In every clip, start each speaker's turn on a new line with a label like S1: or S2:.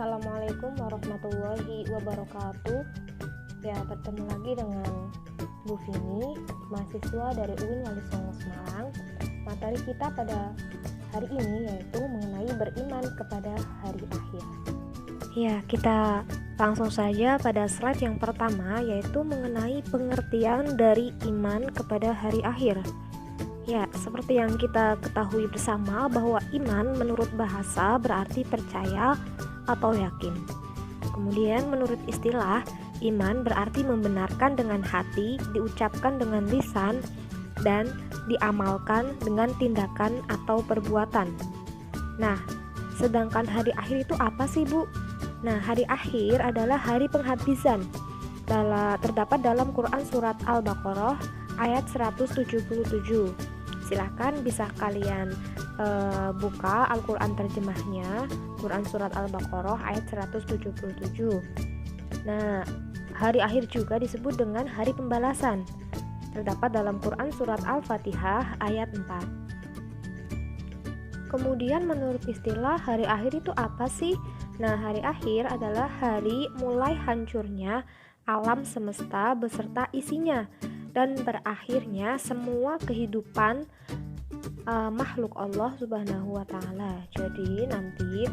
S1: Assalamualaikum warahmatullahi wabarakatuh. Ya, bertemu lagi dengan Bu Vini, mahasiswa dari UIN Wali Songo Semarang. Materi kita pada hari ini yaitu mengenai beriman kepada hari akhir. Ya, kita langsung saja pada slide yang pertama, yaitu mengenai pengertian dari iman kepada hari akhir. Ya, seperti yang kita ketahui bersama bahwa iman menurut bahasa berarti percaya atau yakin. Kemudian menurut istilah, iman berarti membenarkan dengan hati, diucapkan dengan lisan, dan diamalkan dengan tindakan atau perbuatan. Nah, sedangkan hari akhir itu apa sih, Bu? Nah, hari akhir adalah hari penghabisan. Terdapat dalam Quran surat Al-Baqarah ayat 177. Silahkan bisa kalian buka Al-Quran terjemahnya, Quran surat Al-Baqarah ayat 177. Nah, hari akhir juga disebut dengan hari pembalasan. Terdapat dalam Quran surat Al-Fatihah ayat 4. Kemudian menurut istilah hari akhir itu apa sih? Nah, hari akhir adalah hari mulai hancurnya alam semesta beserta isinya dan berakhirnya semua kehidupan makhluk Allah Subhanahu wa Ta'ala. Jadi nanti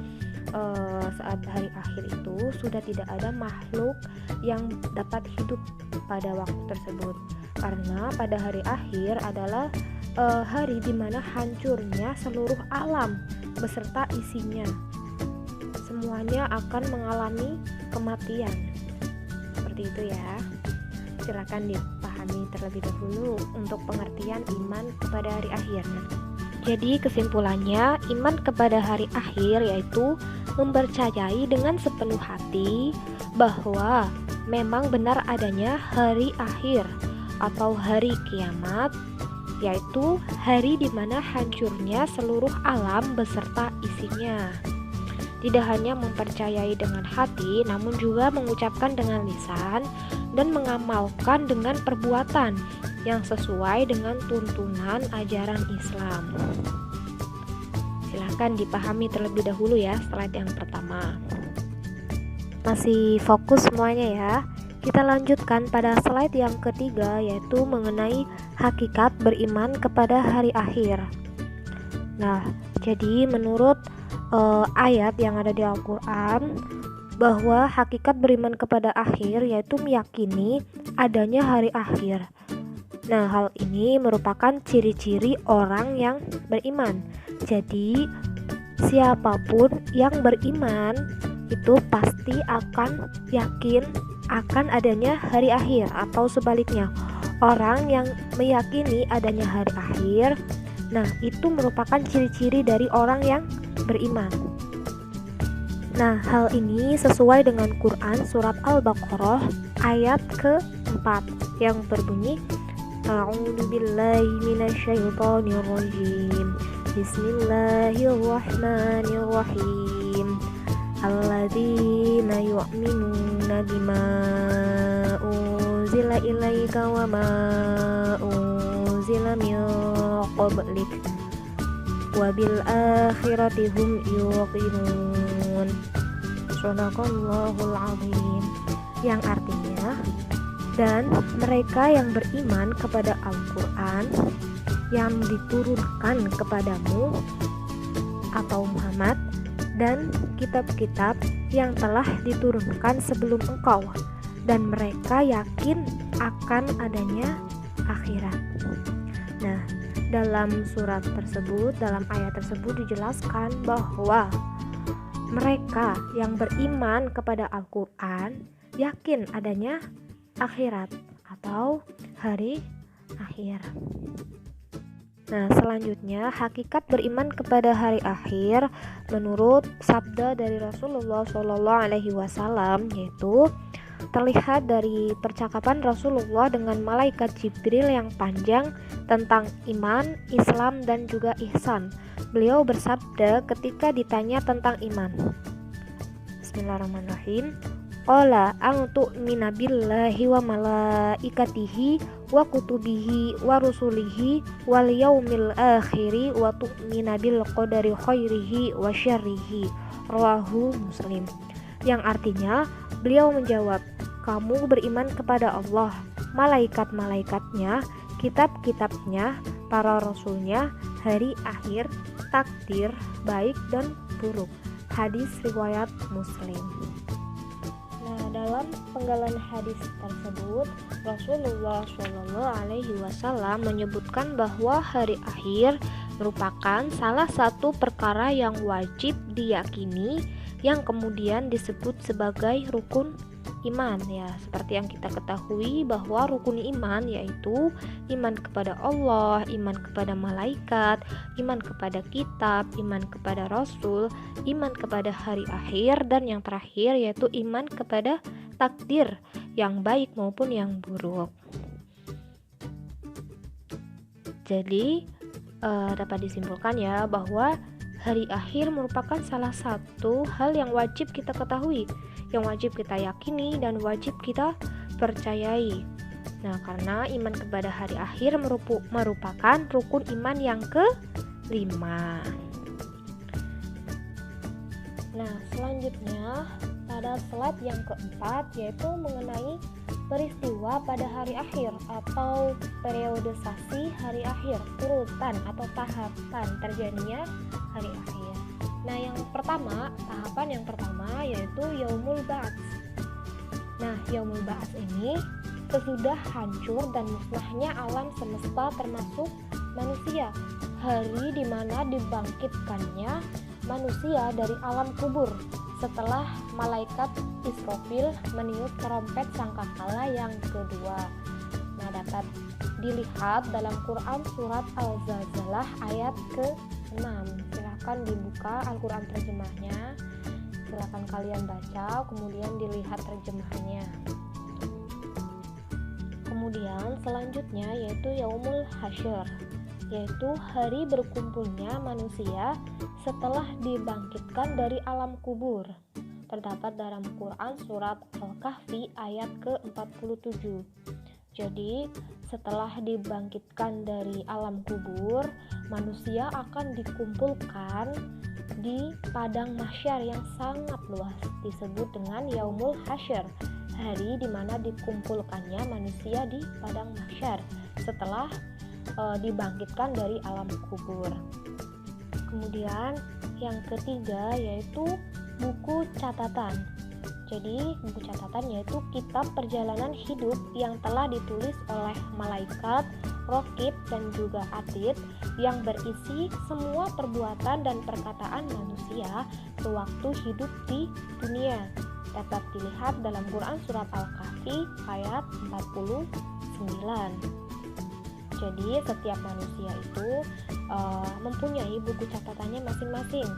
S1: saat hari akhir itu sudah tidak ada makhluk yang dapat hidup pada waktu tersebut, karena pada hari akhir adalah hari dimana hancurnya seluruh alam beserta isinya. Semuanya akan mengalami kematian. Seperti itu ya. Silakan dipahami terlebih dahulu untuk pengertian iman kepada hari akhir. Jadi kesimpulannya, iman kepada hari akhir yaitu mempercayai dengan sepenuh hati bahwa memang benar adanya hari akhir atau hari kiamat, yaitu hari di mana hancurnya seluruh alam beserta isinya. Tidak hanya mempercayai dengan hati, namun juga mengucapkan dengan lisan dan mengamalkan dengan perbuatan yang sesuai dengan tuntunan ajaran Islam. Silahkan dipahami terlebih dahulu ya slide yang pertama. Masih fokus semuanya ya. Kita lanjutkan pada slide yang ketiga, yaitu mengenai hakikat beriman kepada hari akhir. Nah, jadi menurut ayat yang ada di Al-Quran, bahwa hakikat beriman kepada akhir yaitu meyakini adanya hari akhir. Nah, hal ini merupakan ciri-ciri orang yang beriman. Jadi, siapapun yang beriman itu pasti akan yakin akan adanya hari akhir, atau sebaliknya, orang yang meyakini adanya hari akhir, nah itu merupakan ciri-ciri dari orang yang beriman. Nah, hal ini sesuai dengan Quran surat Al-Baqarah ayat ke-4 yang berbunyi A'udzubillahi minasyaitonirrajim. Bismillahirrahmanirrahim. Alladzina yu'minuna bima unzila ilaika wa ma unzila min qablik wabil akhirati hum yuqinun. Shadaqallahul azim. Yang artinya, dan mereka yang beriman kepada Al-Quran yang diturunkan kepadamu atau Muhammad, dan kitab-kitab yang telah diturunkan sebelum engkau, dan mereka yakin akan adanya akhirat. Nah, dalam surat tersebut, dalam ayat tersebut dijelaskan bahwa mereka yang beriman kepada Al-Quran yakin adanya akhirat atau hari akhir. Nah, selanjutnya hakikat beriman kepada hari akhir menurut sabda dari Rasulullah SAW, yaitu terlihat dari percakapan Rasulullah dengan malaikat Jibril yang panjang tentang iman, Islam, dan juga ihsan. Beliau bersabda ketika ditanya tentang iman. Bismillahirrahmanirrahim. Qala antu'mina billahi wa malaikatihi wa kutubihi wa rusulihi wal yaumil akhiri wa tu'mina bil qadari khairihi wa syarrihi. Rawahu Muslim. yang artinya beliau menjawab, kamu beriman kepada Allah, malaikat-malaikatnya, kitab-kitabnya, para rasulnya, hari akhir, takdir, baik dan buruk. Hadis riwayat Muslim. Nah, dalam penggalan hadis tersebut, Rasulullah SAW menyebutkan bahwa hari akhir merupakan salah satu perkara yang wajib diyakini, yang kemudian disebut sebagai rukun iman. Ya, seperti yang kita ketahui bahwa rukun iman yaitu iman kepada Allah, iman kepada malaikat, iman kepada kitab, iman kepada rasul, iman kepada hari akhir, dan yang terakhir yaitu iman kepada takdir yang baik maupun yang buruk. Jadi dapat disimpulkan ya bahwa hari akhir merupakan salah satu hal yang wajib kita ketahui, yang wajib kita yakini dan wajib kita percayai. Nah, karena iman kepada hari akhir merupakan rukun iman yang kelima. Nah, selanjutnya pada slide yang keempat yaitu mengenai peristiwa pada hari akhir atau periodisasi hari akhir, urutan atau tahapan terjadinya hari akhir. Nah, tahapan yang pertama yaitu Yaumul Ba'ats. Nah, Yaumul Ba'ats ini sesudah hancur dan musnahnya alam semesta termasuk manusia, hari di mana dibangkitkannya manusia dari alam kubur setelah malaikat Israfil meniup trompet sangkakala yang kedua. Nah, dapat dilihat dalam Quran surat Al-Zalzalah ayat ke-6. Silahkan dibuka Al-Quran terjemahnya, silahkan kalian baca, kemudian dilihat terjemahannya. Kemudian selanjutnya yaitu Yaumul Hasyr, yaitu hari berkumpulnya manusia setelah dibangkitkan dari alam kubur. Terdapat dalam Quran surat Al-Kahfi ayat ke-47. Jadi, setelah dibangkitkan dari alam kubur, manusia akan dikumpulkan di padang mahsyar yang sangat luas, disebut dengan Yaumul Hasyr, hari di mana dikumpulkannya manusia di padang mahsyar setelah dibangkitkan dari alam kubur. Kemudian yang ketiga yaitu buku catatan. Jadi buku catatan yaitu kitab perjalanan hidup yang telah ditulis oleh malaikat, raqib dan juga atid, yang berisi semua perbuatan dan perkataan manusia sewaktu hidup di dunia. Dapat dilihat dalam Quran surat Al-Kahfi ayat 49. Jadi setiap manusia itu mempunyai buku catatannya masing-masing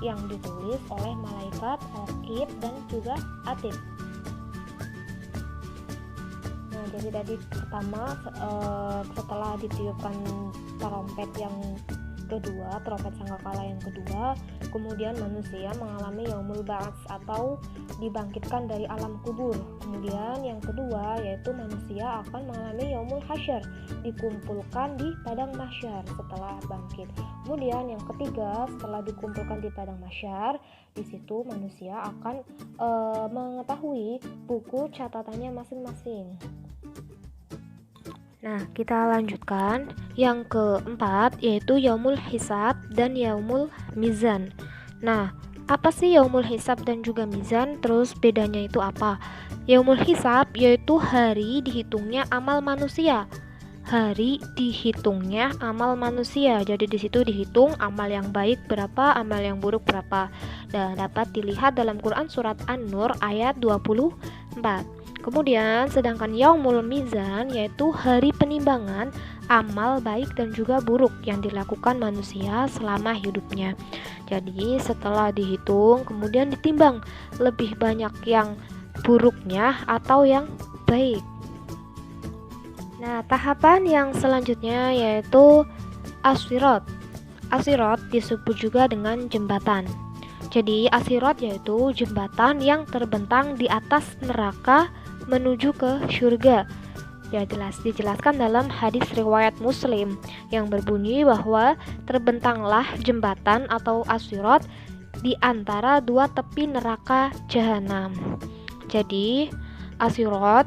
S1: yang ditulis oleh malaikat, raqib dan juga atid. Nah, jadi tadi pertama setelah ditiupkan trompet yang kedua, trompet sangkakala yang kedua, kemudian manusia mengalami Yaumul Ba'ats atau dibangkitkan dari alam kubur. Kemudian yang kedua yaitu manusia akan mengalami Yaumul Hasyr, dikumpulkan di padang mahsyar setelah bangkit. Kemudian yang ketiga, setelah dikumpulkan di padang mahsyar, di situ manusia akan mengetahui buku catatannya masing-masing. Nah, kita lanjutkan yang keempat yaitu Yaumul Hisab dan Yaumul Mizan. Nah, apa sih Yaumul Hisab dan juga Mizan? Terus bedanya itu apa? Yaumul Hisab yaitu hari dihitungnya amal manusia. Hari dihitungnya amal manusia. Jadi di situ dihitung amal yang baik berapa, amal yang buruk berapa. Dan dapat dilihat dalam Quran surat An-Nur ayat 24. Kemudian sedangkan Yaumul Mizan yaitu hari penimbangan amal baik dan juga buruk yang dilakukan manusia selama hidupnya. Jadi setelah dihitung kemudian ditimbang lebih banyak yang buruknya atau yang baik. Nah, tahapan yang selanjutnya yaitu As-Sirat. As-Sirat disebut juga dengan jembatan. Jadi As-Sirat yaitu jembatan yang terbentang di atas neraka menuju ke surga. Ya, dijelaskan dalam hadis riwayat Muslim yang berbunyi bahwa terbentanglah jembatan atau As-Sirat di antara dua tepi neraka jahanam. Jadi as-sirat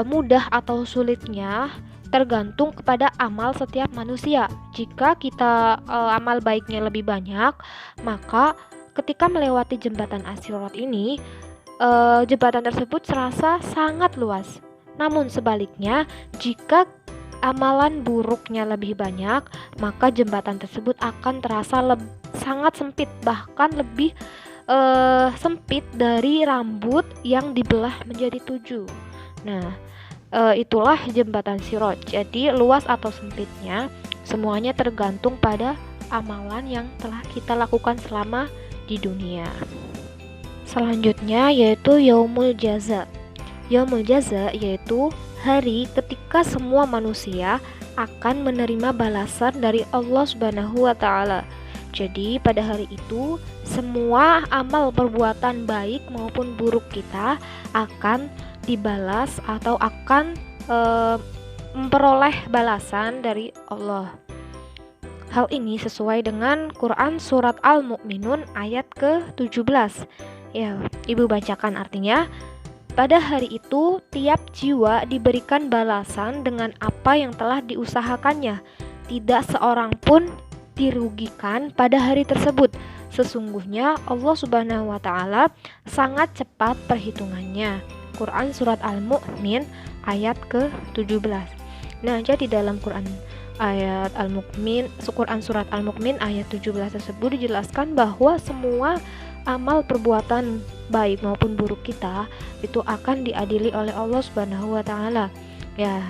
S1: mudah atau sulitnya tergantung kepada amal setiap manusia. Jika kita amal baiknya lebih banyak, maka ketika melewati jembatan as-sirat ini, jembatan tersebut serasa sangat luas. Namun sebaliknya, jika amalan buruknya lebih banyak, maka jembatan tersebut akan terasa sangat sempit, bahkan lebih sempit dari rambut yang dibelah menjadi 7. Nah, itulah jembatan sirat. Jadi luas atau sempitnya semuanya tergantung pada amalan yang telah kita lakukan selama di dunia. Selanjutnya yaitu yaumul jaza. Yaumul jaza yaitu hari ketika semua manusia akan menerima balasan dari Allah Subhanahu wa taala. Jadi pada hari itu semua amal perbuatan baik maupun buruk kita akan dibalas atau akan memperoleh balasan dari Allah. Hal ini sesuai dengan Quran surat Al-Mu'minun ayat ke-17. Ya, Ibu bacakan artinya. Pada hari itu, tiap jiwa diberikan balasan dengan apa yang telah diusahakannya. Tidak seorang pun dirugikan pada hari tersebut. Sesungguhnya Allah Subhanahu wa taala sangat cepat perhitungannya. Quran surat Al-Mu'min ayat ke-17. Nah, jadi dalam Quran surat Al-Mu'min ayat 17 tersebut dijelaskan bahwa semua amal perbuatan baik maupun buruk kita itu akan diadili oleh Allah Subhanahu wa taala. Ya,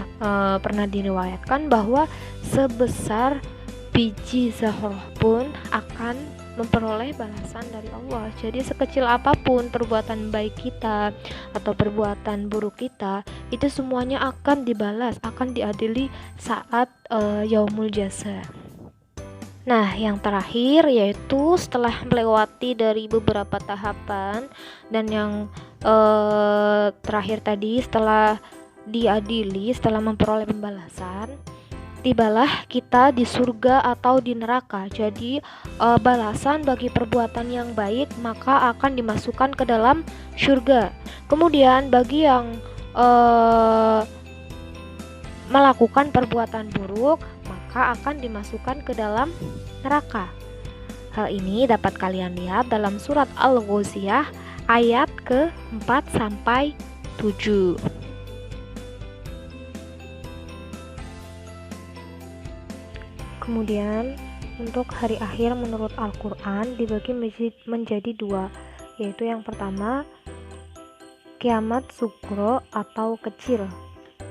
S1: pernah diriwayatkan bahwa sebesar biji zahrah pun akan memperoleh balasan dari Allah. Jadi sekecil apapun perbuatan baik kita atau perbuatan buruk kita, itu semuanya akan dibalas, akan diadili saat yaumul jaza. Nah, yang terakhir yaitu setelah melewati dari beberapa tahapan, dan yang terakhir tadi setelah diadili, setelah memperoleh pembalasan, tibalah kita di surga atau di neraka. Jadi balasan bagi perbuatan yang baik maka akan dimasukkan ke dalam surga. Kemudian bagi yang melakukan perbuatan buruk maka akan dimasukkan ke dalam neraka. Hal ini dapat kalian lihat dalam surat Al-Ghasyiyah ayat ke-4 sampai 7. Kemudian untuk hari akhir menurut Al-Quran dibagi menjadi 2, yaitu yang pertama kiamat sugro atau kecil.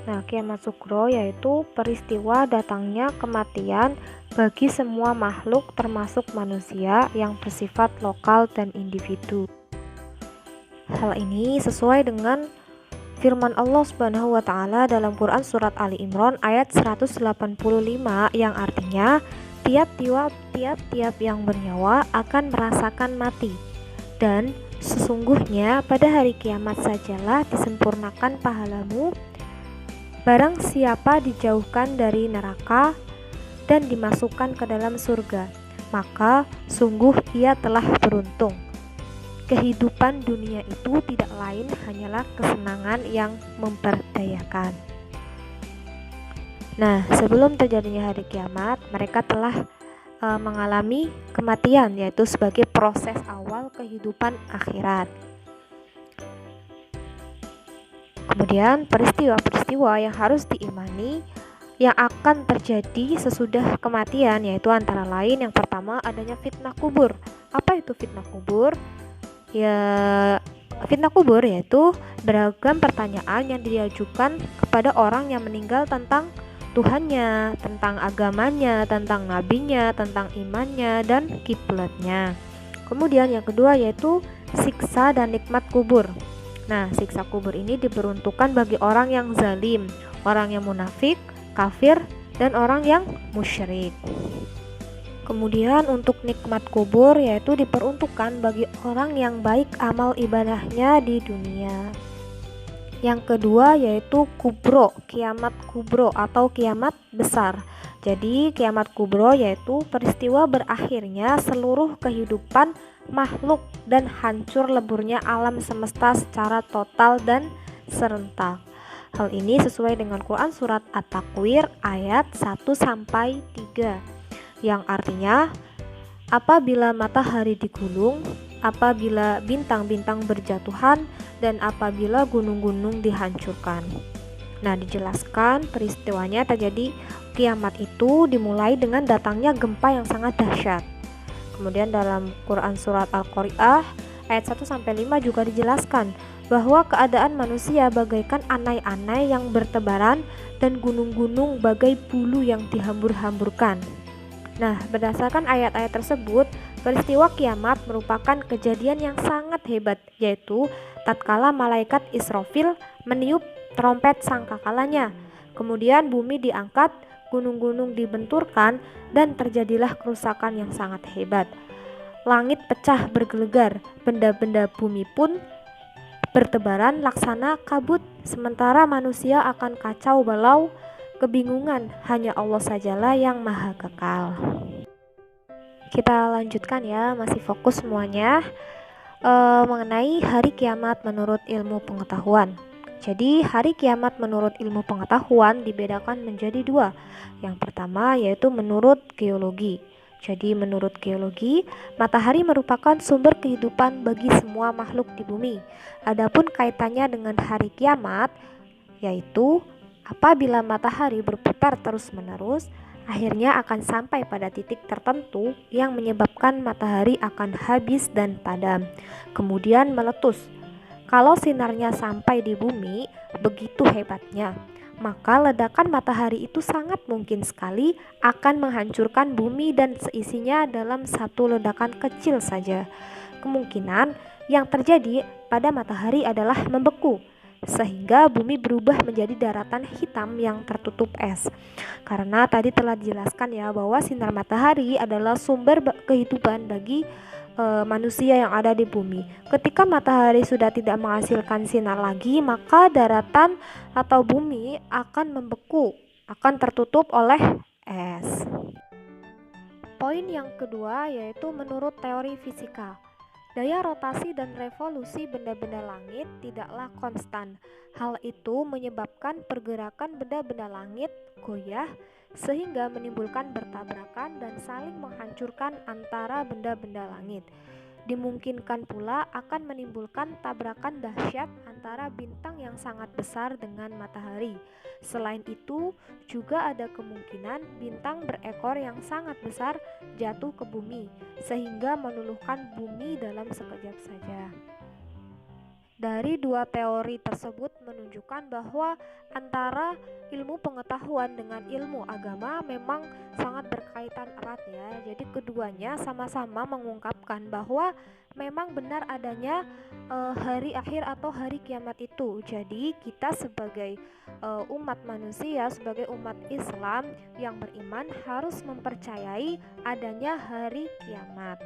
S1: Nah, kiamat sugro yaitu peristiwa datangnya kematian bagi semua makhluk termasuk manusia yang bersifat lokal dan individu. Hal ini sesuai dengan firman Allah Subhanahu wa taala dalam Quran surat Ali Imran ayat 185 yang artinya tiap-tiap yang bernyawa akan merasakan mati, dan sesungguhnya pada hari kiamat sajalah disempurnakan pahalamu. Barang siapa dijauhkan dari neraka dan dimasukkan ke dalam surga, maka sungguh ia telah beruntung. Kehidupan dunia itu tidak lain hanyalah kesenangan yang memperdayakan. Nah, sebelum terjadinya hari kiamat, mereka telah mengalami kematian, yaitu sebagai proses awal kehidupan akhirat. Kemudian peristiwa-peristiwa yang harus diimani yang akan terjadi sesudah kematian, yaitu antara lain yang pertama adanya fitnah kubur. Apa itu fitnah kubur? Ya, fitnah kubur yaitu beragam pertanyaan yang diajukan kepada orang yang meninggal tentang Tuhannya, tentang agamanya, tentang nabinya, tentang imannya dan kiblatnya. Kemudian yang kedua yaitu siksa dan nikmat kubur. Nah, siksa kubur ini diperuntukkan bagi orang yang zalim, orang yang munafik, kafir, dan orang yang musyrik. Kemudian untuk nikmat kubur yaitu diperuntukkan bagi orang yang baik amal ibadahnya di dunia. Yang kedua yaitu kubro, kiamat kubro atau kiamat besar. Jadi kiamat kubro yaitu peristiwa berakhirnya seluruh kehidupan makhluk dan hancur leburnya alam semesta secara total dan serentak. Hal ini sesuai dengan Quran surat At-Takwir ayat 1-3 yang artinya apabila matahari digulung, apabila bintang-bintang berjatuhan, dan apabila gunung-gunung dihancurkan. Nah, dijelaskan peristiwanya terjadi kiamat itu dimulai dengan datangnya gempa yang sangat dahsyat. Kemudian dalam Quran surat Al-Qari'ah ayat 1-5 juga dijelaskan bahwa keadaan manusia bagaikan anai-anai yang bertebaran dan gunung-gunung bagai bulu yang dihambur-hamburkan. Nah, berdasarkan ayat-ayat tersebut, peristiwa kiamat merupakan kejadian yang sangat hebat, yaitu tatkala malaikat Israfil meniup trompet sangkakalanya. Kemudian bumi diangkat, gunung-gunung dibenturkan, dan terjadilah kerusakan yang sangat hebat. Langit pecah bergelegar, benda-benda bumi pun bertebaran laksana kabut, sementara manusia akan kacau balau, kebingungan, hanya Allah sajalah yang maha kekal. Kita lanjutkan ya, masih fokus semuanya mengenai hari kiamat menurut ilmu pengetahuan. Jadi hari kiamat menurut ilmu pengetahuan dibedakan menjadi dua. Yang pertama yaitu menurut geologi. Jadi menurut geologi, matahari merupakan sumber kehidupan bagi semua makhluk di bumi. Adapun kaitannya dengan hari kiamat, yaitu apabila matahari berputar terus-menerus, akhirnya akan sampai pada titik tertentu yang menyebabkan matahari akan habis dan padam, kemudian meletus. Kalau sinarnya sampai di bumi begitu hebatnya, maka ledakan matahari itu sangat mungkin sekali akan menghancurkan bumi dan seisinya dalam satu ledakan kecil saja. Kemungkinan yang terjadi pada matahari adalah membeku, sehingga bumi berubah menjadi daratan hitam yang tertutup es. Karena tadi telah dijelaskan ya bahwa sinar matahari adalah sumber kehidupan bagi manusia yang ada di bumi. Ketika matahari sudah tidak menghasilkan sinar lagi, maka daratan atau bumi akan membeku, akan tertutup oleh es. Poin yang kedua yaitu menurut teori fisika. Daya rotasi dan revolusi benda-benda langit tidaklah konstan. Hal itu menyebabkan pergerakan benda-benda langit goyah sehingga menimbulkan bertabrakan dan saling menghancurkan antara benda-benda langit. Dimungkinkan pula akan menimbulkan tabrakan dahsyat antara bintang yang sangat besar dengan matahari. Selain itu, juga ada kemungkinan bintang berekor yang sangat besar jatuh ke bumi, sehingga meluluhkan bumi dalam sekejap saja. Dari dua teori tersebut menunjukkan bahwa antara ilmu pengetahuan dengan ilmu agama memang sangat berkaitan erat ya. Jadi keduanya sama-sama mengungkapkan bahwa memang benar adanya hari akhir atau hari kiamat itu. Jadi kita sebagai umat manusia, sebagai umat Islam yang beriman harus mempercayai adanya hari kiamat.